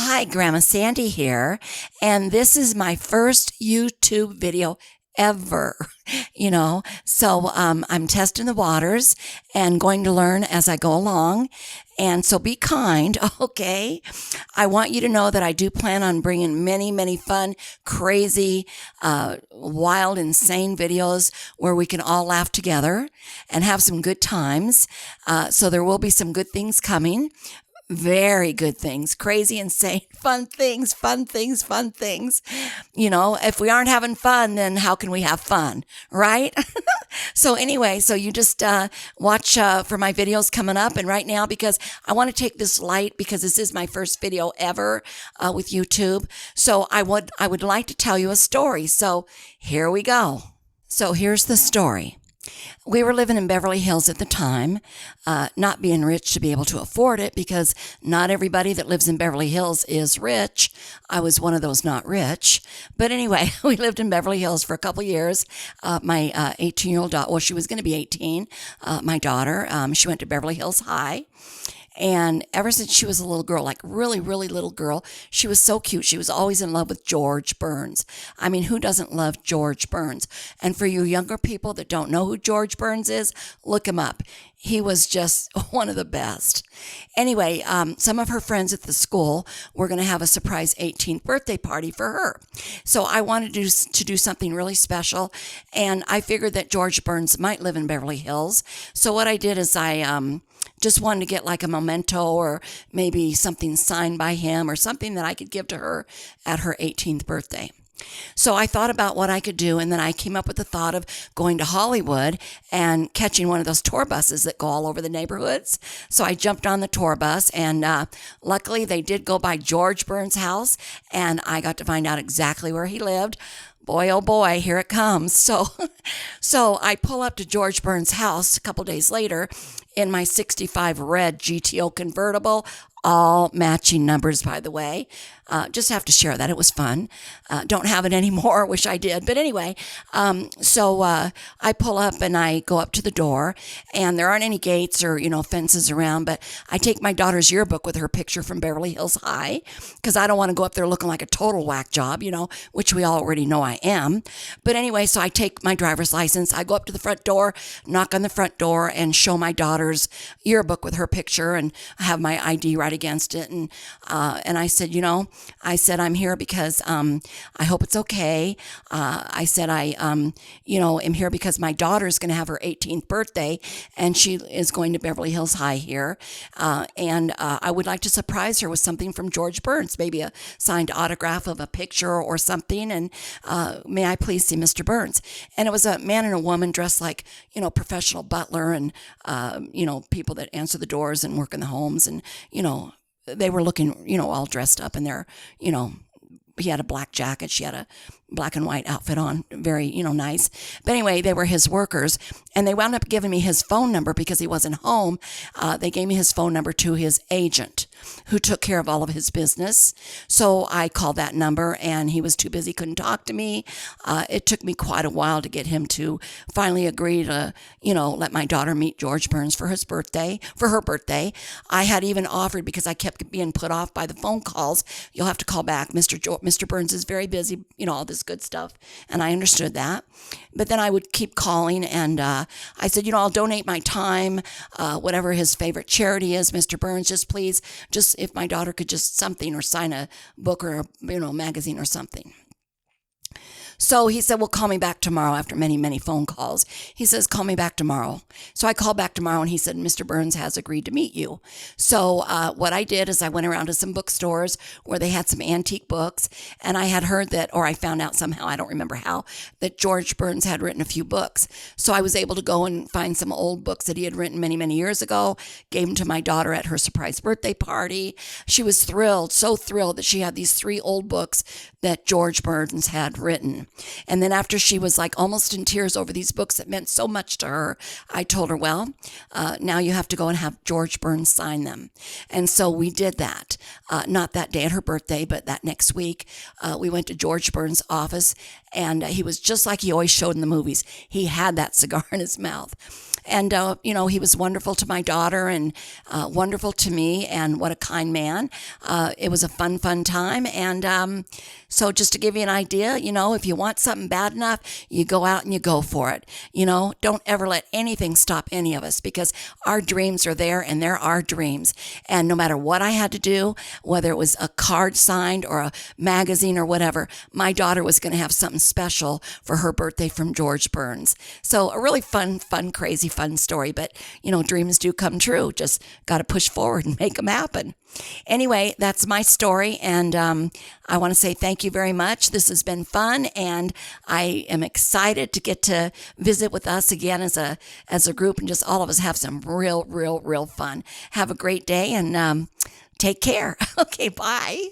Hi, Grandma Sandy here, and this is my first YouTube video ever, so I'm testing the waters and going to learn as I go along, and so be kind, okay? I want you to know that I do plan on bringing many fun, crazy, wild, insane videos where we can all laugh together and have some good times, so there will be some good things coming. Very good things, crazy, insane, fun things. If we aren't having fun, then how can we have fun, right? So anyway, so you just watch for my videos coming up. And right now, because I want to take this light, because this is my first video ever with YouTube. So I would like to tell you a story. So here we go. So here's the story. We were living in Beverly Hills at the time, not being rich to be able to afford it, because not everybody that lives in Beverly Hills is rich. I was one of those not rich. But anyway, we lived in Beverly Hills for a couple years. My 18-year-old daughter, well, she was going to be 18, my daughter, she went to Beverly Hills High. And ever since she was a little girl, like really little girl, she was so cute. She was always in love with George Burns. I mean, who doesn't love George Burns? And for you younger people that don't know who George Burns is, look him up. He was just one of the best. Anyway, some of her friends at the school were going to have a surprise 18th birthday party for her. So I wanted to do something really special, and I figured that George Burns might live in Beverly Hills. So what I did is I just wanted to get like a memento or maybe something signed by him or something that I could give to her at her 18th birthday. So I thought about what I could do, and then I came up with the thought of going to Hollywood and catching one of those tour buses that go all over the neighborhoods. So I jumped on the tour bus, and luckily they did go by George Burns' house, and I got to find out exactly where he lived. Boy, oh boy, here it comes. So I pull up to George Burns' house a couple days later in my 65 red GTO convertible, all matching numbers, by the way. Just have to share that. It was fun. Don't have it anymore. Wish I did. But anyway, so I pull up and I go up to the door, and there aren't any gates or, fences around, but I take my daughter's yearbook with her picture from Beverly Hills High, because I don't want to go up there looking like a total whack job, which we already know I am. But anyway, so I take my driver's license. I go up to the front door, knock on the front door, and show my daughter's yearbook with her picture, and I have my ID right against it. And I said, I'm here because I hope it's okay. I said am here because my daughter's going to have her 18th birthday, and she is going to Beverly Hills High here. And I would like to surprise her with something from George Burns, maybe a signed autograph of a picture or something. And may I please see Mr. Burns? And it was a man and a woman dressed like, professional butler and, people that answer the doors and work in the homes. And, they were looking, all dressed up in their, he had a black jacket. She had a black and white outfit on. Very, nice. But anyway, they were his workers, and they wound up giving me his phone number because he wasn't home. They gave me his phone number to his agent, who took care of all of his business. So I called that number, and he was too busy, couldn't talk to me. It took me quite a while to get him to finally agree to, let my daughter meet George Burns for her birthday. I had even offered, because I kept being put off by the phone calls, you'll have to call back. Mr. Burns is very busy, all this good stuff. And I understood that. But then I would keep calling, and I said, I'll donate my time, whatever his favorite charity is, Mr. Burns, just if my daughter could just something, or sign a book or a magazine or something. So he said, well, call me back tomorrow. After many phone calls, he says, call me back tomorrow. So I called back tomorrow, and he said, Mr. Burns has agreed to meet you. So what I did is I went around to some bookstores where they had some antique books, and I had heard that, or I found out somehow, I don't remember how, that George Burns had written a few books. So I was able to go and find some old books that he had written many years ago, gave them to my daughter at her surprise birthday party. She was thrilled, so thrilled that she had these 3 old books that George Burns had written. And then after she was like almost in tears over these books that meant so much to her, I told her, well, now you have to go and have George Burns sign them. And so we did that. Not that day at her birthday, but that next week, we went to George Burns' office, and he was just like he always showed in the movies. He had that cigar in his mouth. And, he was wonderful to my daughter and wonderful to me, and what a kind man. It was a fun time. And so just to give you an idea, if you want something bad enough, you go out and you go for it. Don't ever let anything stop any of us, because our dreams are there, and they're our dreams. And no matter what I had to do, whether it was a card signed or a magazine or whatever, my daughter was going to have something special for her birthday from George Burns. So a really fun, crazy, fun story. But, dreams do come true. Just got to push forward and make them happen. Anyway, that's my story, and I want to say thank you very much. This has been fun, and I am excited to get to visit with us again as a group, and just all of us have some real fun. Have a great day, and take care. Okay, bye.